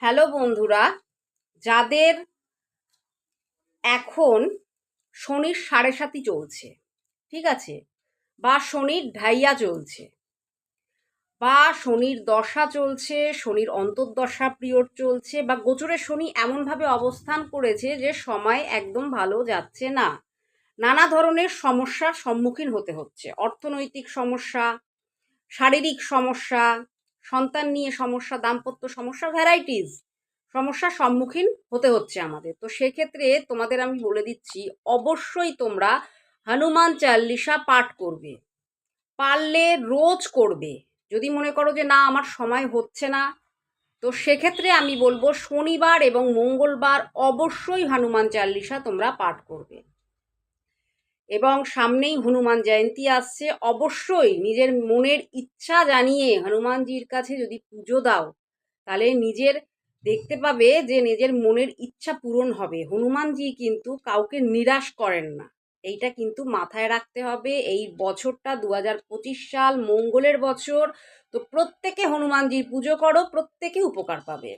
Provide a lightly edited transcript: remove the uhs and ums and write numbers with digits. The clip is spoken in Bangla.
হ্যালো বন্ধুরা, যাদের এখন শনির সাড়ে সাতি চলছে, ঠিক আছে, বা শনির ঢাইয়া চলছে, বা শনির দশা চলছে, শনির অন্তর্দশা পিরিয়ড চলছে, বা গোচরে শনি এমনভাবে অবস্থান করেছে যে সময় একদম ভালো যাচ্ছে না, নানা ধরনের সমস্যার সম্মুখীন হতে হচ্ছে। অর্থনৈতিক সমস্যা, শারীরিক সমস্যা, সন্তান নিয়ে সমস্যা, দাম্পত্য সমস্যা, ভ্যারাইটিস সমস্যার সম্মুখীন হতে হচ্ছে আমাদের। তো সেক্ষেত্রে তোমাদের আমি বলে দিচ্ছি, অবশ্যই তোমরা হনুমান চাল্লিশা পাঠ করবে, পারলে রোজ করবে। যদি মনে করো যে না আমার সময় হচ্ছে না, তো সেক্ষেত্রে আমি বলবো শনিবার এবং মঙ্গলবার অবশ্যই হনুমান চাল্লিশা তোমরা পাঠ করবে। এবং সামনেই হনুমান জয়ন্তী আসছে, অবশ্যই নিজের মনের ইচ্ছা জানিয়ে হনুমানজির কাছে যদি পুজো দাও, তাহলে নিজের দেখতে পাবে যে নিজের মনের ইচ্ছা পূরণ হবে। হনুমানজি কিন্তু কাউকে নিরাশ করেন না, এইটা কিন্তু মাথায় রাখতে হবে। এই বছরটা 2025 সাল, মঙ্গলের বছর। তো প্রত্যেকে হনুমানজির পুজো করো, প্রত্যেকে উপকার পাবে।